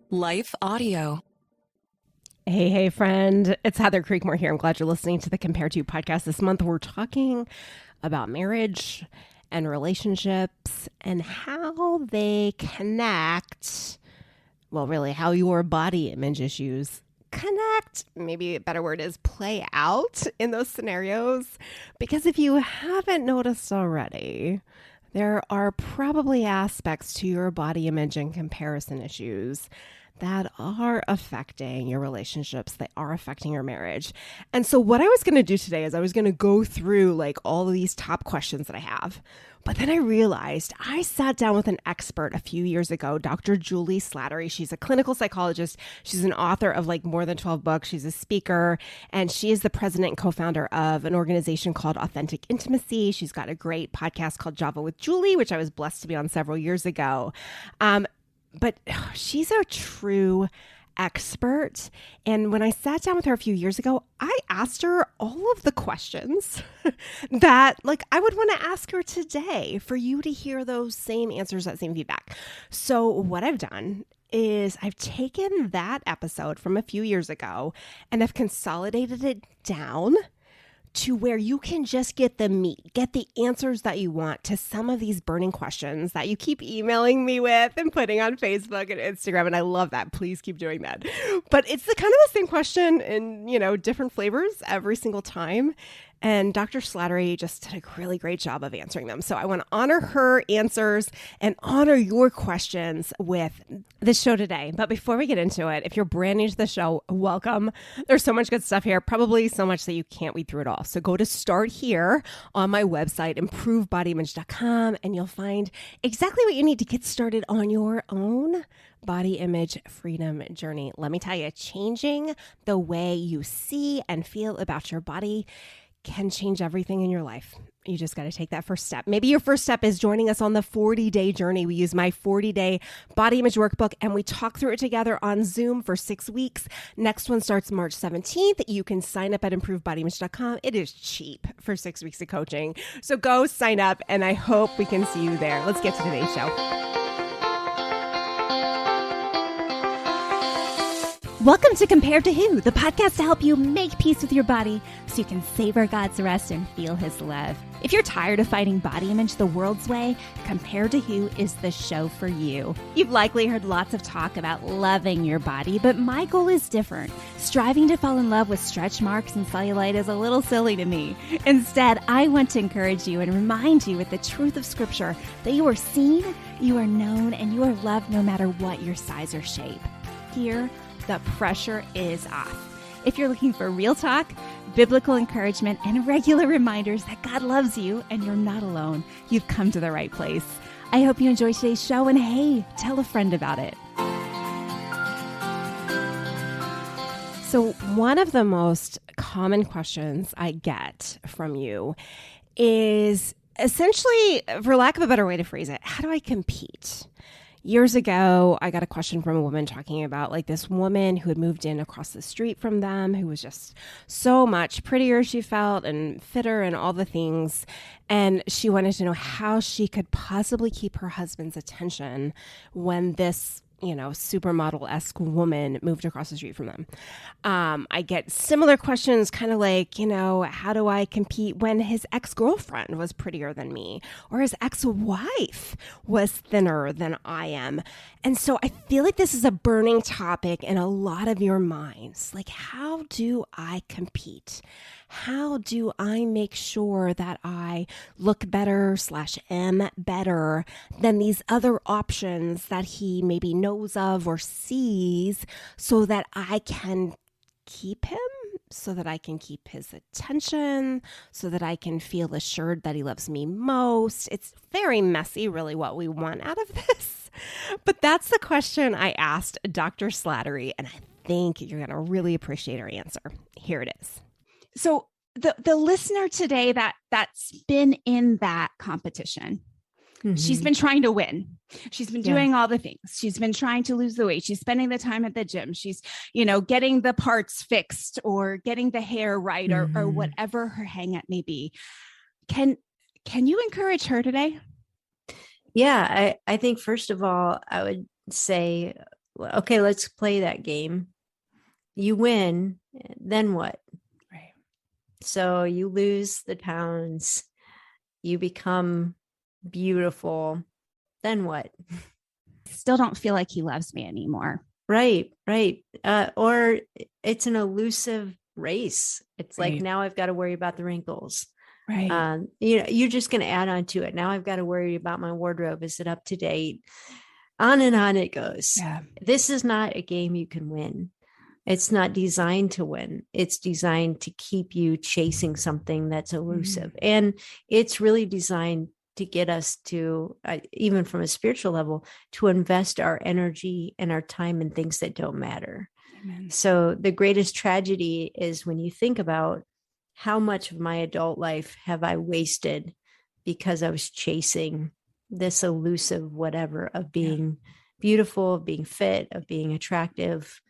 Life Audio. Hey, friend. It's Heather Creekmore here. I'm glad you're listening to the Compare To podcast. This month, we're talking about marriage and relationships and how they connect. Well, really, how your body image issues connect. Maybe a better word is play out in those scenarios. Because if you haven't noticed already, there are probably aspects to your body image and comparison issues that are affecting your relationships. They are affecting your marriage. And so what I was going to do today is I was going to go through like all of these top questions that I have. But then I realized I sat down with an expert a few years ago, Dr. Juli Slattery. She's a clinical psychologist. She's an author of like more than 12 books. She's a speaker, and she is the president and co-founder of an organization called Authentic Intimacy. She's got a great podcast called Java with Julie, which I was blessed to be on several years ago. But she's a true expert. And when I sat down with her a few years ago, I asked her all of the questions that like I would want to ask her today for you to hear those same answers, that same feedback. So what I've done is I've taken that episode from a few years ago and I've consolidated it down to where you can just get the meat, get the answers that you want to some of these burning questions that you keep emailing me with and putting on Facebook and Instagram. And I love that. Please keep doing that. But it's the kind of the same question in, different flavors every single time. And Dr. Slattery just did a really great job of answering them. So I want to honor her answers and honor your questions with this show today. But before we get into it, if you're brand new to the show, welcome. There's so much good stuff here, probably so much that you can't read through it all. So go to Start Here on my website, improvebodyimage.com, and you'll find exactly what you need to get started on your own body image freedom journey. Let me tell you, changing the way you see and feel about your body can change everything in your life. You just got to take that first step. Maybe your first step is joining us on the 40-day journey. We use my 40-day body image workbook and we talk through it together on Zoom for 6 weeks. Next one starts March 17th. You can sign up at improvebodyimage.com. It is cheap for 6 weeks of coaching. So go sign up and I hope we can see you there. Let's get to today's show. Welcome to Compare to Who, the podcast to help you make peace with your body so you can savor God's rest and feel His love. If you're tired of fighting body image the world's way, Compare to Who is the show for you. You've likely heard lots of talk about loving your body, but my goal is different. Striving to fall in love with stretch marks and cellulite is a little silly to me. Instead, I want to encourage you and remind you with the truth of Scripture that you are seen, you are known, and you are loved no matter what your size or shape. Here, the pressure is off. If you're looking for real talk, biblical encouragement, and regular reminders that God loves you and you're not alone, you've come to the right place. I hope you enjoy today's show, and hey, tell a friend about it. So one of the most common questions I get from you is essentially, for lack of a better way to phrase it, how do I compete? Years ago, I got a question from a woman talking about like this woman who had moved in across the street from them, who was just so much prettier, she felt, and fitter and all the things. And she wanted to know how she could possibly keep her husband's attention when this supermodel-esque woman moved across the street from them. I get similar questions kind of like, how do I compete when his ex-girlfriend was prettier than me or his ex-wife was thinner than I am? And so I feel like this is a burning topic in a lot of your minds. Like, how do I compete? How do I make sure that I look better / am better than these other options that he maybe knows of or sees so that I can keep him, so that I can keep his attention, so that I can feel assured that he loves me most? It's very messy, really, what we want out of this. But that's the question I asked Dr. Slattery, and I think you're going to really appreciate her answer. Here it is. So the listener today that's been in that competition, she's been trying to win. She's been doing all the things. She's been trying to lose the weight. She's spending the time at the gym. She's, getting the parts fixed or getting the hair right or whatever her hang up may be. Can you encourage her today? Yeah, I think first of all, I would say okay, let's play that game. You win, then what? Right. So you lose the pounds, you become beautiful, then what? Still don't feel like he loves me anymore. Right. Or it's an elusive race. It's like, Right. now I've got to worry about the wrinkles. Right. You're just going to add on to it. Now I've got to worry about my wardrobe. Is it up to date? On and on it goes. Yeah. This is not a game you can win. It's not designed to win. It's designed to keep you chasing something that's elusive. And it's really designed to get us to, even from a spiritual level, to invest our energy and our time in things that don't matter. Amen. So the greatest tragedy is when you think about how much of my adult life have I wasted because I was chasing this elusive whatever of being beautiful, of being fit, of being attractive.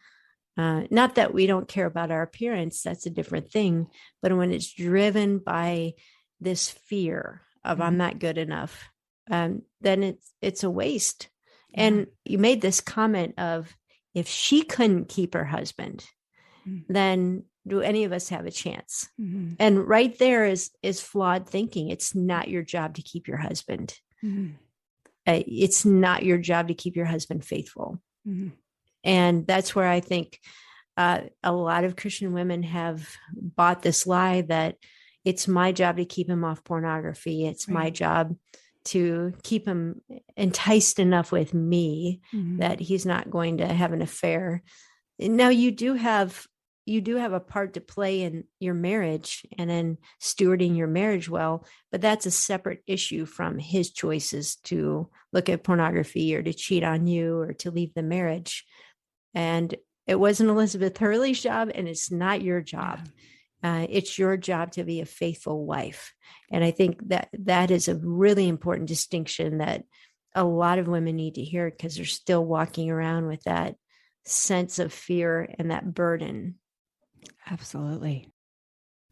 Not that we don't care about our appearance, that's a different thing. But when it's driven by this fear of I'm not good enough, then it's a waste. Yeah. And you made this comment of, if she couldn't keep her husband, then do any of us have a chance? And right there is flawed thinking. It's not your job to keep your husband. It's not your job to keep your husband faithful. And that's where I think a lot of Christian women have bought this lie that it's my job to keep him off pornography. It's my job to keep him enticed enough with me that he's not going to have an affair. Now, you do have a part to play in your marriage and in stewarding your marriage well, but that's a separate issue from his choices to look at pornography or to cheat on you or to leave the marriage. And it wasn't Elizabeth Hurley's job, and it's not your job. It's your job to be a faithful wife. And I think that is a really important distinction that a lot of women need to hear, because they're still walking around with that sense of fear and that burden. Absolutely.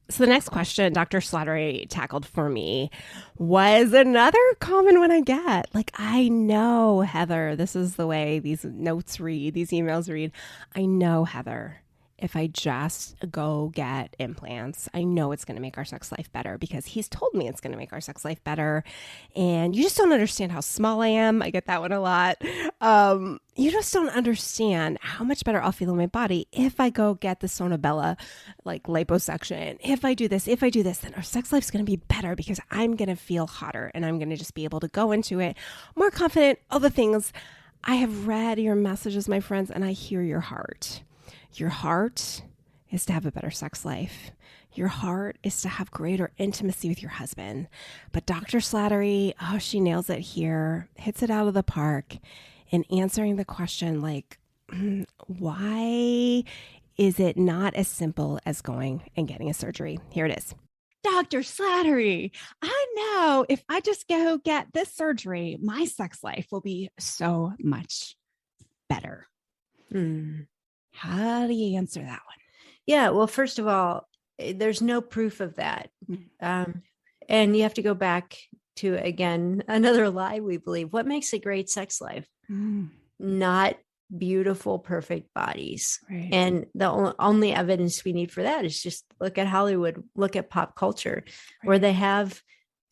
So the next question Dr. Slattery tackled for me was another common one I get. Like, I know, Heather, this is the way these notes read, these emails read. I know, Heather, if I just go get implants, I know it's going to make our sex life better because he's told me it's going to make our sex life better. And you just don't understand how small I am. I get that one a lot. You just don't understand how much better I'll feel in my body if I go get the Sonabella, like liposuction. If I do this, then our sex life's going to be better because I'm going to feel hotter and I'm going to just be able to go into it more confident. All the things. I have read your messages, my friends, and I hear your heart. Your heart is to have a better sex life. Your heart is to have greater intimacy with your husband. But Dr. Slattery, she nails it here, hits it out of the park in answering the question, like, why is it not as simple as going and getting a surgery? Here it is. Dr. Slattery, I know if I just go get this surgery, my sex life will be so much better. How do you answer that one? Yeah, well, first of all, there's no proof of that. And you have to go back to, again, another lie we believe. What makes a great sex life? Not beautiful, perfect bodies. Right. And the only evidence we need for that is just look at Hollywood, look at pop culture, where they have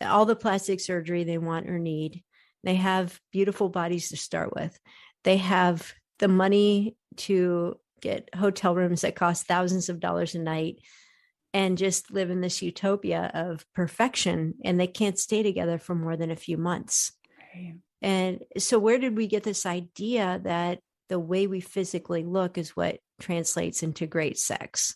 all the plastic surgery they want or need. They have beautiful bodies to start with. They have the money to get hotel rooms that cost thousands of dollars a night and just live in this utopia of perfection. And they can't stay together for more than a few months. Right. And so where did we get this idea that the way we physically look is what translates into great sex?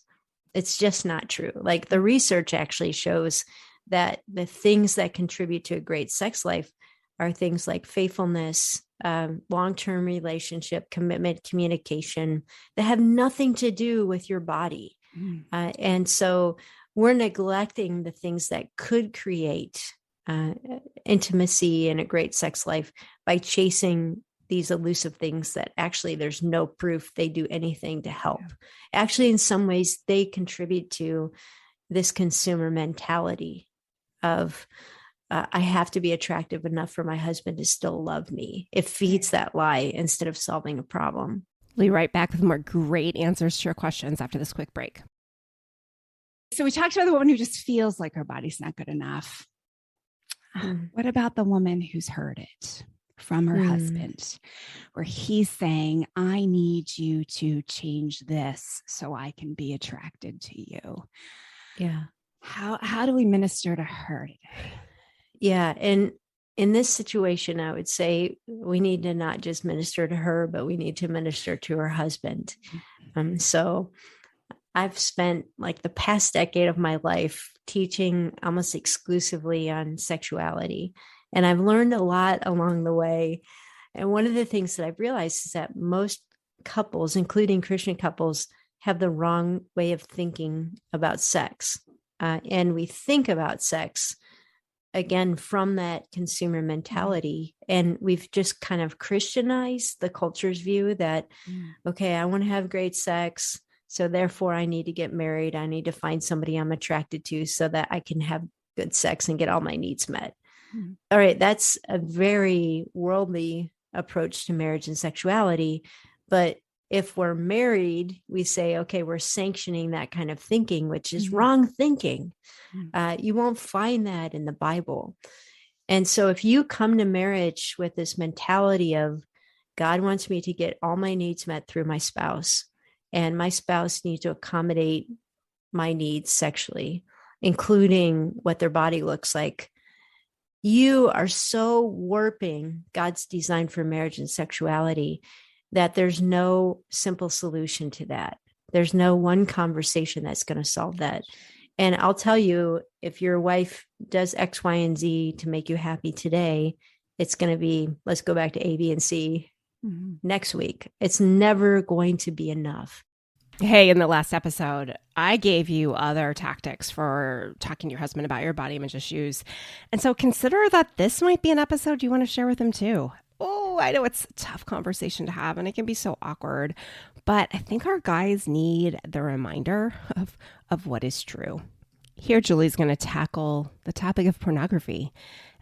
It's just not true. Like, the research actually shows that the things that contribute to a great sex life are things like faithfulness, long-term relationship, commitment, communication, that have nothing to do with your body. And so we're neglecting the things that could create intimacy and a great sex life by chasing these elusive things that actually there's no proof they do anything to help. Actually, in some ways, they contribute to this consumer mentality of I have to be attractive enough for my husband to still love me. It feeds that lie instead of solving a problem. We'll be right back with more great answers to your questions after this quick break. So we talked about the woman who just feels like her body's not good enough. What about the woman who's heard it from her husband, where he's saying, I need you to change this so I can be attracted to you? Yeah. How do we minister to her today? Yeah. And in this situation, I would say we need to not just minister to her, but we need to minister to her husband. So I've spent like the past decade of my life teaching almost exclusively on sexuality. And I've learned a lot along the way. And one of the things that I've realized is that most couples, including Christian couples, have the wrong way of thinking about sex. And we think about sex, again, from that consumer mentality. And we've just kind of Christianized the culture's view that, okay, I want to have great sex, so therefore I need to get married. I need to find somebody I'm attracted to so that I can have good sex and get all my needs met. All right, that's a very worldly approach to marriage and sexuality. But if we're married, we say, okay, we're sanctioning that kind of thinking, which is wrong thinking. You won't find that in the Bible. And so if you come to marriage with this mentality of God wants me to get all my needs met through my spouse, and my spouse needs to accommodate my needs sexually, including what their body looks like, you are so warping God's design for marriage and sexuality that there's no simple solution to that. There's no one conversation that's going to solve that. And I'll tell you, if your wife does X, Y, and Z to make you happy today, it's going to be, let's go back to A, B, and C next week. It's never going to be enough. Hey, in the last episode, I gave you other tactics for talking to your husband about your body image issues. And so consider that this might be an episode you want to share with him too. Oh, I know it's a tough conversation to have and it can be so awkward, but I think our guys need the reminder of what is true. Here, Julie's going to tackle the topic of pornography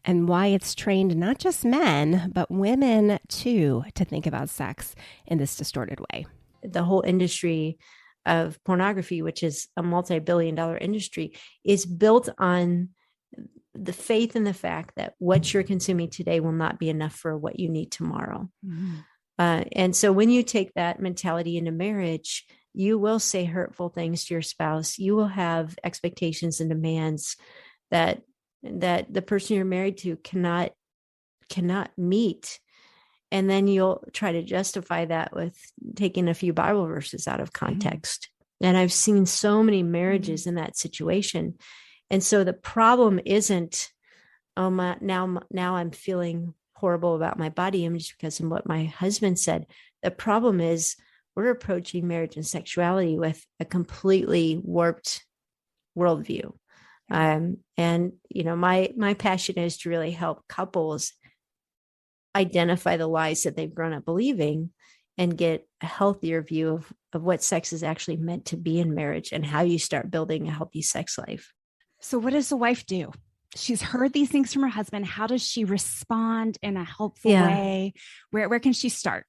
and why it's trained not just men, but women too, to think about sex in this distorted way. The whole industry of pornography, which is a multi-billion-dollar industry, is built on the faith in the fact that what you're consuming today will not be enough for what you need tomorrow. And so when you take that mentality into marriage, you will say hurtful things to your spouse. You will have expectations and demands that the person you're married to cannot meet. And then you'll try to justify that with taking a few Bible verses out of context. And I've seen so many marriages in that situation. And so the problem isn't, now I'm feeling horrible about my body image because of what my husband said. The problem is we're approaching marriage and sexuality with a completely warped worldview. And, you know, my passion is to really help couples identify the lies that they've grown up believing and get a healthier view of what sex is actually meant to be in marriage and how you start building a healthy sex life. So what does the wife do? She's heard these things from her husband. How does she respond in a helpful way? Where can she start?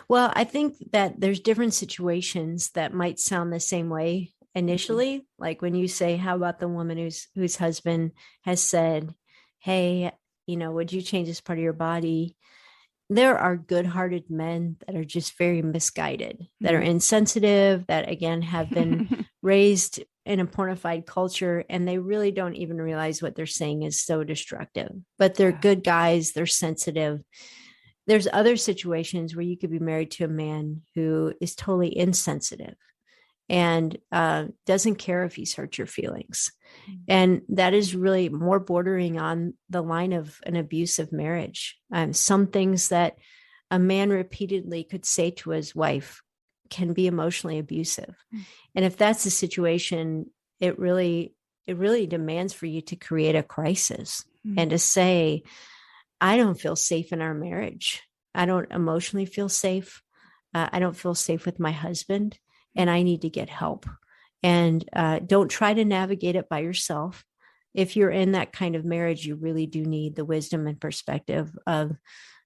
Well, I think that there's different situations that might sound the same way initially. Like when you say, how about the woman whose husband has said, hey, you know, would you change this part of your body? There are good-hearted men that are just very misguided, that are insensitive, that again have been raised in a pornified culture, and they really don't even realize what they're saying is so destructive. But they're good guys, they're sensitive. There's other situations where you could be married to a man who is totally insensitive and doesn't care if he's hurt your feelings. And that is really more bordering on the line of an abusive marriage. Some things that a man repeatedly could say to his wife can be emotionally abusive. And if that's the situation, it really demands for you to create a crisis and to say, I don't feel safe in our marriage. I don't emotionally feel safe. I don't feel safe with my husband, and I need to get help. And don't try to navigate it by yourself. If you're in that kind of marriage, you really do need the wisdom and perspective of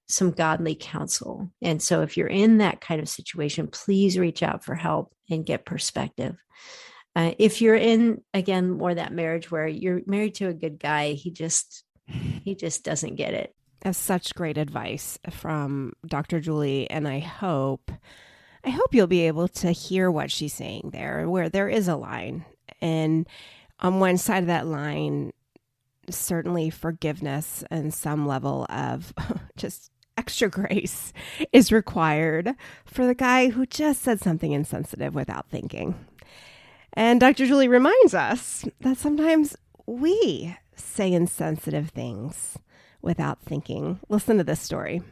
some godly counsel. And so if you're in that kind of situation, please reach out for help and get perspective. If you're in, again, more that marriage where you're married to a good guy, he just doesn't get it. That's such great advice from Dr. Juli. And I hope you'll be able to hear what she's saying there, where there is a line. And on one side of that line, certainly forgiveness and some level of just extra grace is required for the guy who just said something insensitive without thinking. And Dr. Juli reminds us that sometimes we say insensitive things without thinking. Listen to this story.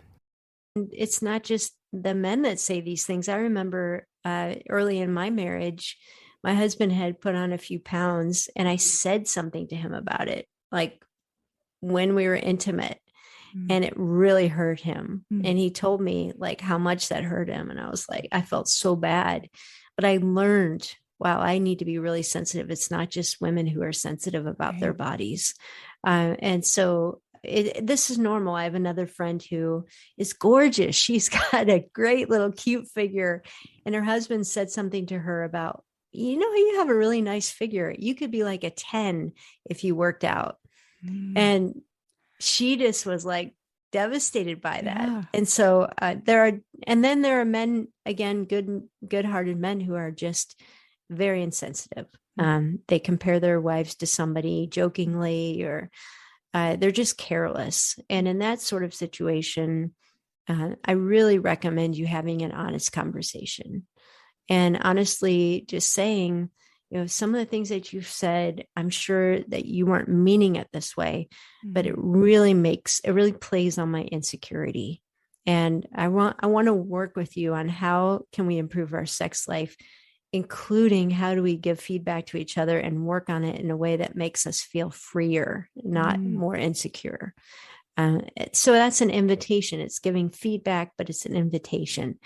It's not just the men that say these things. I remember early in my marriage, my husband had put on a few pounds and I said something to him about it, like when we were intimate, and it really hurt him. And he told me like how much that hurt him. And I was like, I felt so bad, but I learned, wow, I need to be really sensitive. It's not just women who are sensitive about their bodies. And so this is normal. I have another friend who is gorgeous. She's got a great little cute figure. And her husband said something to her about, you have a really nice figure. You could be like a 10 if you worked out. And she just was like devastated by that. Yeah. And so there are men, again, good-hearted men who are just very insensitive. They compare their wives to somebody jokingly, or they're just careless. And in that sort of situation, I really recommend you having an honest conversation. And honestly, just saying, some of the things that you've said, I'm sure that you weren't meaning it this way, but it really plays on my insecurity. And I want to work with you on how can we improve our sex life, including how do we give feedback to each other and work on it in a way that makes us feel freer, not more insecure. So that's an invitation. It's giving feedback, but it's an invitation.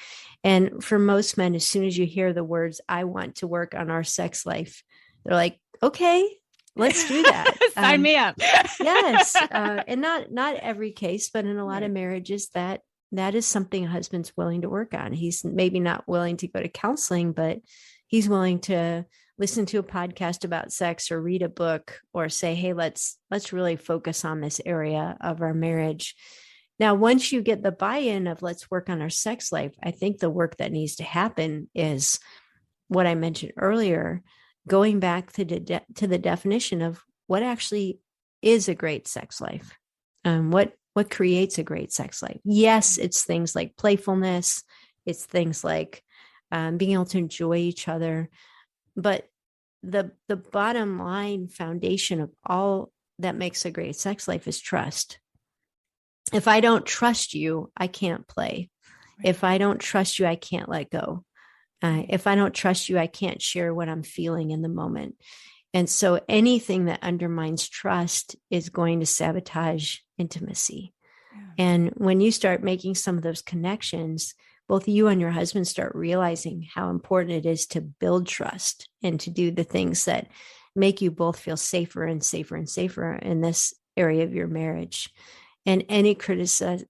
And for most men, as soon as you hear the words, I want to work on our sex life, they're like, okay, let's do that. Sign me up. Yes. And not every case, but in a lot of marriages, that is something a husband's willing to work on. He's maybe not willing to go to counseling, but he's willing to listen to a podcast about sex or read a book or say, hey, let's really focus on this area of our marriage. Now, once you get the buy-in of let's work on our sex life, I think the work that needs to happen is what I mentioned earlier, going back to the definition of what actually is a great sex life. What creates a great sex life? Yes, it's things like playfulness. It's things like being able to enjoy each other. But the bottom line foundation of all that makes a great sex life is trust. If I don't trust you, I can't play. Right. If I don't trust you, I can't let go. If I don't trust you, I can't share what I'm feeling in the moment. And so anything that undermines trust is going to sabotage intimacy. Yeah. And when you start making some of those connections, both you and your husband start realizing how important it is to build trust and to do the things that make you both feel safer and safer and safer in this area of your marriage. And any criticism,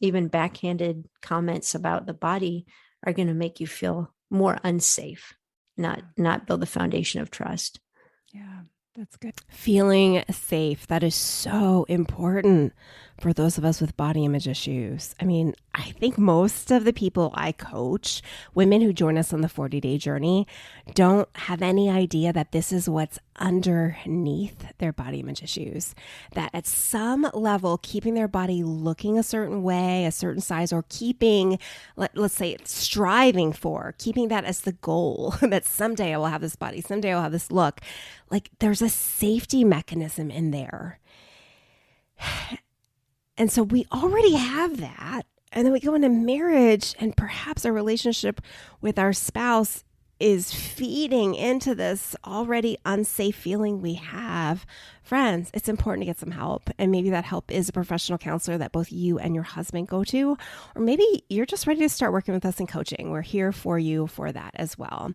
even backhanded comments about the body, are going to make you feel more unsafe, not build the foundation of trust. Yeah, that's good. Feeling safe, that is so important for those of us with body image issues. I mean, I think most of the people I coach, women who join us on the 40-day journey, don't have any idea that this is what's underneath their body image issues. That at some level, keeping their body looking a certain way, a certain size, or keeping, let's say, striving for, keeping that as the goal, that someday I will have this body, someday I'll have this look. Like there's a safety mechanism in there. And so we already have that. And then we go into marriage and perhaps our relationship with our spouse is feeding into this already unsafe feeling we have, friends, it's important to get some help. And maybe that help is a professional counselor that both you and your husband go to, or maybe you're just ready to start working with us in coaching. We're here for you for that as well.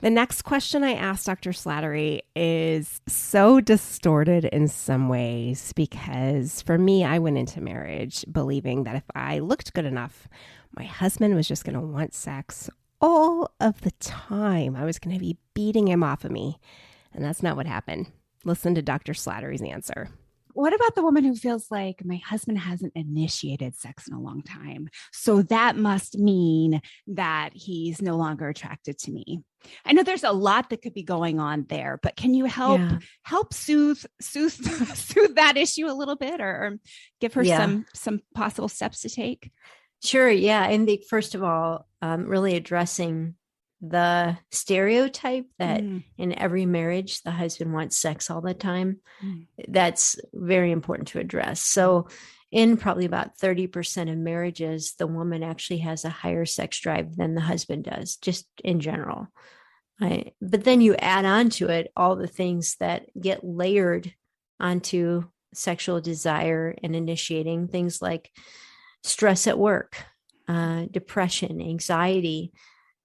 The next question I asked Dr. Slattery is so distorted in some ways, because for me, I went into marriage believing that if I looked good enough, my husband was just going to want sex all of the time. I was going to be beating him off of me. And that's not what happened. Listen to Dr. Slattery's answer. What about the woman who feels like my husband hasn't initiated sex in a long time, so that must mean that he's no longer attracted to me? I know there's a lot that could be going on there, but can you help soothe that issue a little bit, or give her some possible steps to take? Sure. Yeah. I think, first of all, really addressing the stereotype that in every marriage, the husband wants sex all the time. That's very important to address. So in probably about 30% of marriages, the woman actually has a higher sex drive than the husband does, just in general. But then you add on to it all the things that get layered onto sexual desire and initiating, things like stress at work, depression, anxiety,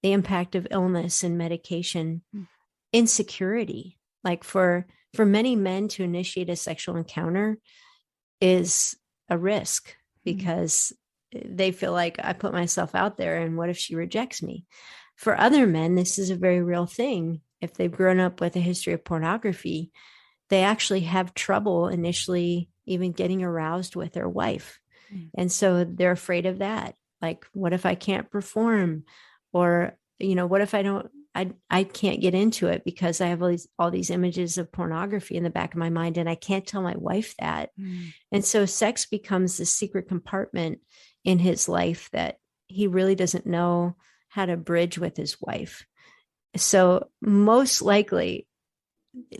the impact of illness and medication, insecurity. Like for many men to initiate a sexual encounter is a risk, because they feel like, I put myself out there and what if she rejects me? For other men, this is a very real thing. If they've grown up with a history of pornography, they actually have trouble initially even getting aroused with their wife. And so they're afraid of that. Like, what if I can't perform? Or, what if I can't get into it because I have all these images of pornography in the back of my mind, and I can't tell my wife that. And so sex becomes this secret compartment in his life that he really doesn't know how to bridge with his wife. So most likely,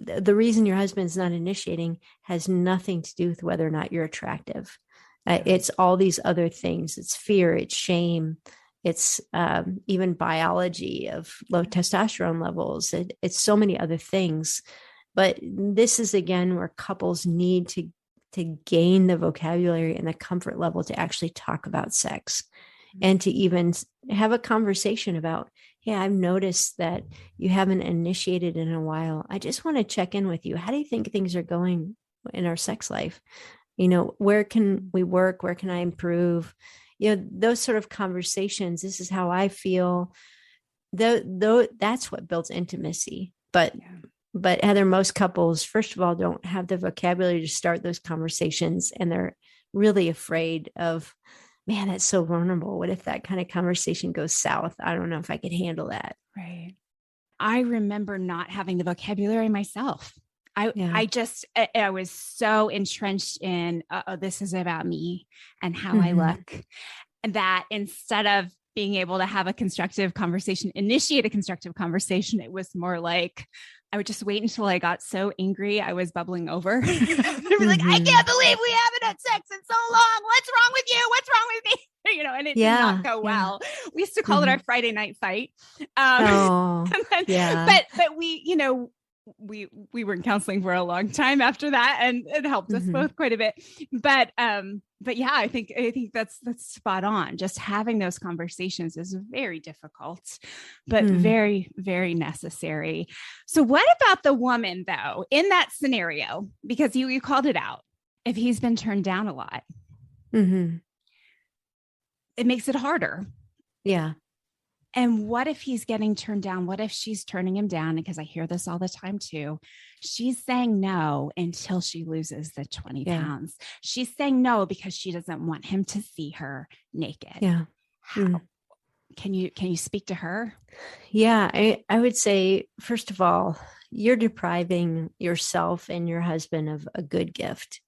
the reason your husband's not initiating has nothing to do with whether or not you're attractive. It's all these other things. It's fear, it's shame, it's even biology of low testosterone levels. It's so many other things. But this is, again, where couples need to gain the vocabulary and the comfort level to actually talk about sex, and to even have a conversation about, hey, I've noticed that you haven't initiated in a while. I just want to check in with you. How do you think things are going in our sex life? Where can we work? Where can I improve? Those sort of conversations. This is how I feel. That's what builds intimacy. But Heather, most couples, first of all, don't have the vocabulary to start those conversations. And they're really afraid of, man, that's so vulnerable. What if that kind of conversation goes south? I don't know if I could handle that. Right. I remember not having the vocabulary myself. I was so entrenched in, this is about me and how I look, and that instead of being able to have a constructive conversation, initiate a constructive conversation, it was more like, I would just wait until I got so angry I was bubbling over. I'd be like, I can't believe we haven't had sex in so long. What's wrong with you? What's wrong with me? And it did not go well. We used to call it our Friday night fight. But we were in counseling for a long time after that, and it helped us both quite a bit. But yeah, I think that's spot on. Just having those conversations is very difficult, but very, very necessary. So what about the woman though, in that scenario, because you called it out, if he's been turned down a lot, it makes it harder. Yeah. And what if he's getting turned down? What if she's turning him down? Because I hear this all the time too. She's saying no until she loses the 20 pounds. She's saying no because she doesn't want him to see her naked. Yeah. How? Can you speak to her? Yeah, I would say, first of all, you're depriving yourself and your husband of a good gift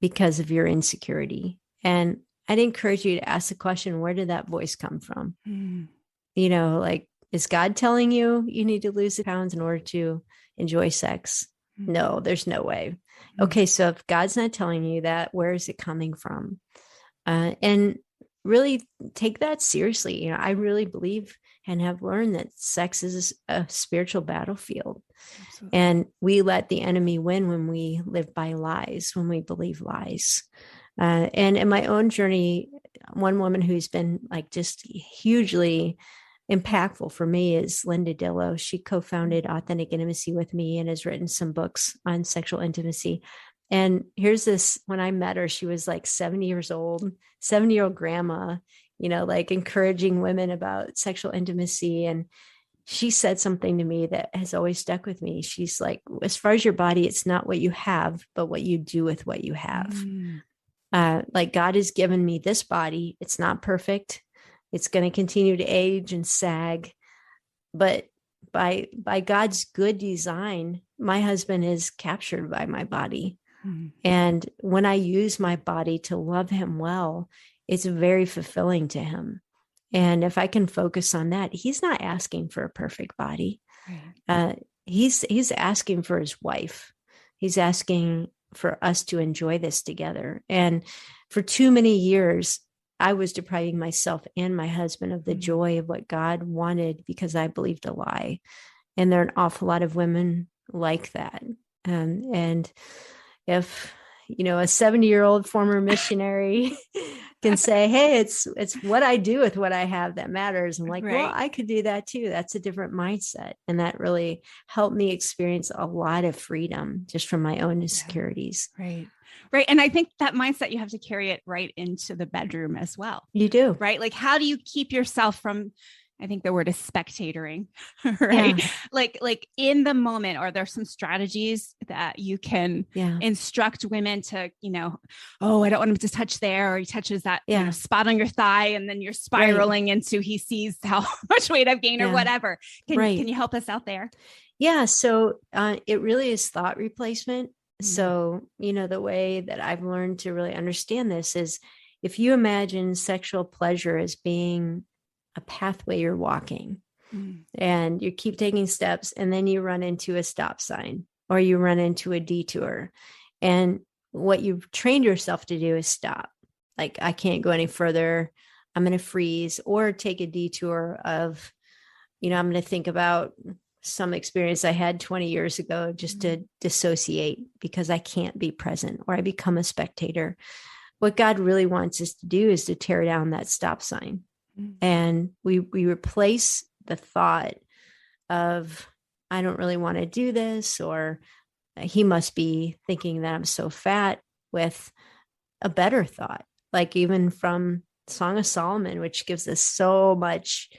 because of your insecurity. And I'd encourage you to ask the question, where did that voice come from? Like, is God telling you need to lose the pounds in order to enjoy sex? No, there's no way. Okay, so if God's not telling you that, where is it coming from? And really take that seriously. I really believe and have learned that sex is a spiritual battlefield. Absolutely. And we let the enemy win when we live by lies, when we believe lies. And in my own journey, one woman who's been like just hugely impactful for me is Linda Dillow. She co-founded Authentic Intimacy with me and has written some books on sexual intimacy. And here's this, when I met her, she was like 70 years old, 70-year-old grandma, like encouraging women about sexual intimacy. And she said something to me that has always stuck with me. She's like, as far as your body, it's not what you have, but what you do with what you have. Like God has given me this body. It's not perfect. It's going to continue to age and sag, but by God's good design, my husband is captured by my body. And when I use my body to love him well, it's very fulfilling to him. And if I can focus on that, he's not asking for a perfect body. Right. He's asking for his wife. He's asking for us to enjoy this together. And for too many years, I was depriving myself and my husband of the joy of what God wanted because I believed a lie. And there are an awful lot of women like that. And if, a 70-year-old former missionary can say, hey, it's what I do with what I have that matters. I'm like, right. Well, I could do that too. That's a different mindset. And that really helped me experience a lot of freedom just from my own insecurities. Yeah. Right. Right. And I think that mindset, you have to carry it right into the bedroom as well. You do. Right. Like, how do you keep yourself from, I think the word is spectatoring, right? Yeah. Like in the moment, are there some strategies that you can instruct women to, oh, I don't want him to touch there, or he touches that spot on your thigh, and then you're spiraling into, he sees how much weight I've gained or whatever. Can you help us out there? Yeah. So it really is thought replacement. So, the way that I've learned to really understand this is if you imagine sexual pleasure as being a pathway you're walking and you keep taking steps, and then you run into a stop sign or you run into a detour. And what you've trained yourself to do is stop. Like, I can't go any further. I'm going to freeze, or take a detour of, I'm going to think about some experience I had 20 years ago just to dissociate because I can't be present, or I become a spectator. What God really wants us to do is to tear down that stop sign. And we replace the thought of, I don't really want to do this, or he must be thinking that I'm so fat, with a better thought. Like even from Song of Solomon, which gives us so much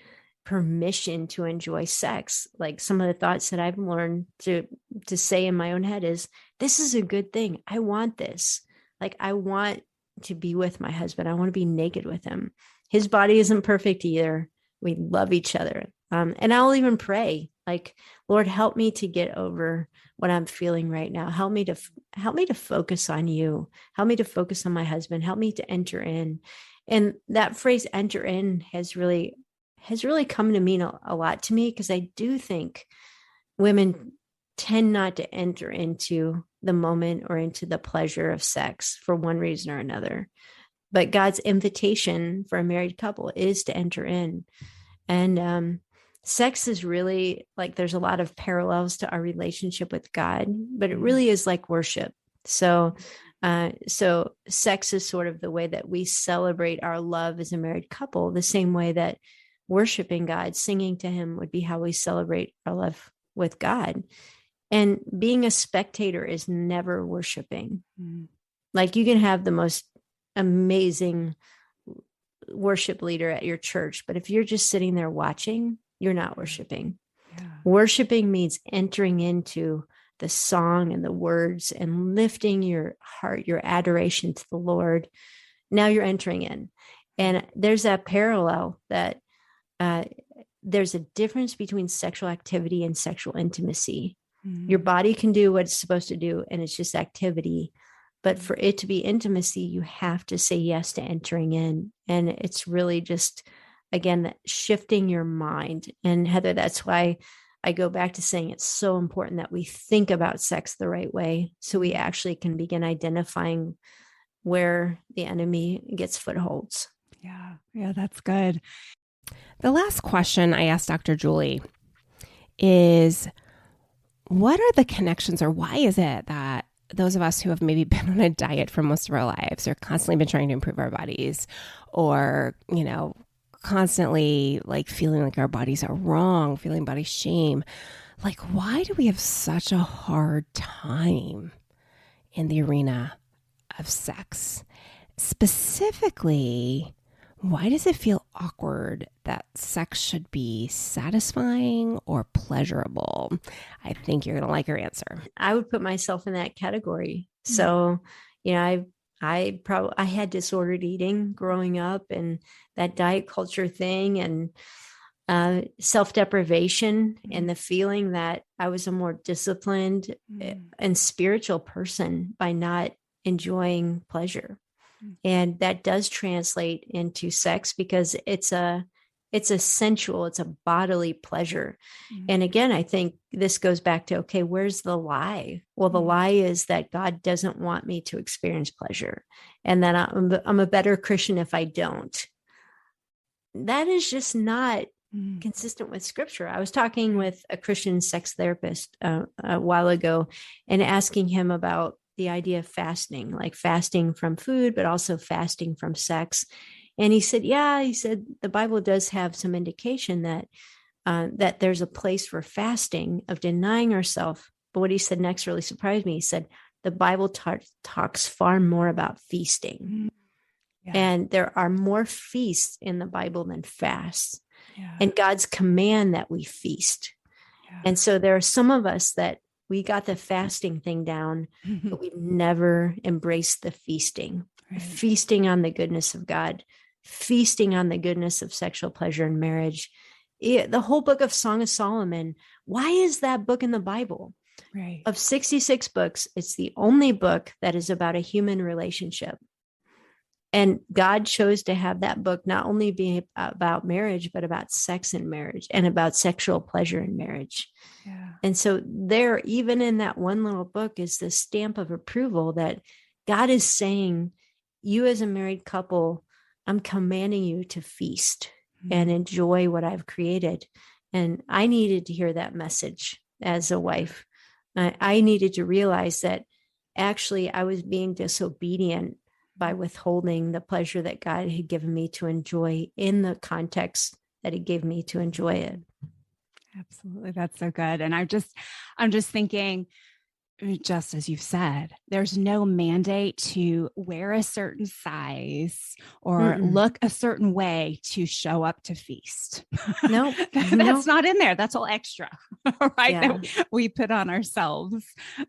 permission to enjoy sex. Like some of the thoughts that I've learned to say in my own head is, this is a good thing. I want this. Like, I want to be with my husband. I want to be naked with him. His body isn't perfect either. We love each other. And I'll even pray, like, Lord, help me to get over what I'm feeling right now. Help me to focus on you. Help me to focus on my husband. Help me to enter in. And that phrase, enter in, has really come to mean a lot to me, because I do think women tend not to enter into the moment or into the pleasure of sex for one reason or another. But God's invitation for a married couple is to enter in. And sex is really, like, there's a lot of parallels to our relationship with God, but it really is like worship. So sex is sort of the way that we celebrate our love as a married couple, the same way that worshiping God, singing to him, would be how we celebrate our love with God. And being a spectator is never worshiping. Like, you can have the most amazing worship leader at your church, but if you're just sitting there watching, you're not worshiping. Worshiping means entering into the song and the words and lifting your heart, your adoration to the Lord. Now you're entering in. And there's that parallel that there's a difference between sexual activity and sexual intimacy. Your body can do what it's supposed to do, and it's just activity. But for it to be intimacy, you have to say yes to entering in. And it's really just, again, that shifting your mind. And Heather, that's why I go back to saying it's so important that we think about sex the right way, so we actually can begin identifying where the enemy gets footholds. Yeah, that's good. The last question I asked Dr. Juli is, what are the connections, or why is it that those of us who have maybe been on a diet for most of our lives, or constantly been trying to improve our bodies, or, constantly like feeling like our bodies are wrong, feeling body shame, like, why do we have such a hard time in the arena of sex? Specifically, why does it feel awkward that sex should be satisfying or pleasurable? I think you're going to like your answer. I would put myself in that category. So, I had disordered eating growing up, and that diet culture thing, and self-deprivation, and the feeling that I was a more disciplined and spiritual person by not enjoying pleasure. And that does translate into sex, because it's a sensual, it's a bodily pleasure. And again, I think this goes back to, okay, where's the lie? Well, the lie is that God doesn't want me to experience pleasure, and that I'm a better Christian if I don't. That is just not consistent with scripture. I was talking with a Christian sex therapist a while ago, and asking him about the idea of fasting, like fasting from food, but also fasting from sex. And he said, the Bible does have some indication that there's a place for fasting, of denying ourselves. But what he said next really surprised me. He said, the Bible talks far more about feasting. Yeah. And there are more feasts in the Bible than fasts. Yeah. And God's command that we feast. Yeah. And so there are some of us that we got the fasting thing down, but we've never embraced the feasting, feasting on the goodness of God, feasting on the goodness of sexual pleasure in marriage. The whole book of Song of Solomon, why is that book in the Bible? Right. Of 66 books, it's the only book that is about a human relationship. And God chose to have that book not only be about marriage, but about sex in marriage, and about sexual pleasure in marriage. Yeah. And so there, even in that one little book, is this stamp of approval that God is saying, you as a married couple, I'm commanding you to feast and enjoy what I've created. And I needed to hear that message as a wife. I needed to realize that actually I was being disobedient by withholding the pleasure that God had given me to enjoy in the context that he gave me to enjoy it. Absolutely. That's so good. And I'm just thinking, just as you've said, there's no mandate to wear a certain size or look a certain way to show up to feast. No, that's not in there. That's all extra, right? Yeah. That we put on ourselves.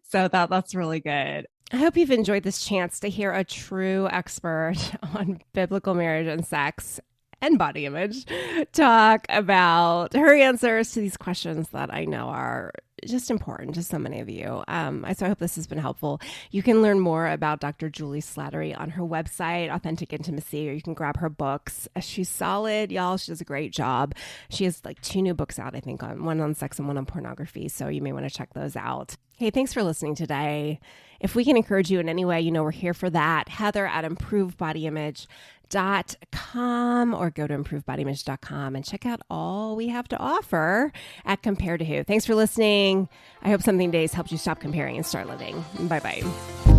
So that's really good. I hope you've enjoyed this chance to hear a true expert on biblical marriage and sex and body image talk about her answers to these questions that I know are just important to so many of you. So I hope this has been helpful. You can learn more about Dr. Juli Slattery on her website, Authentic Intimacy, or you can grab her books. She's solid, y'all. She does a great job. She has like 2 new books out, I think, one on sex and one on pornography. So you may want to check those out. Hey, thanks for listening today. If we can encourage you in any way, we're here for that. Heather at improvedbodyimage.com, or go to improvedbodyimage.com and check out all we have to offer at Compare to Who. Thanks for listening. I hope something today has helped you stop comparing and start living. Bye-bye.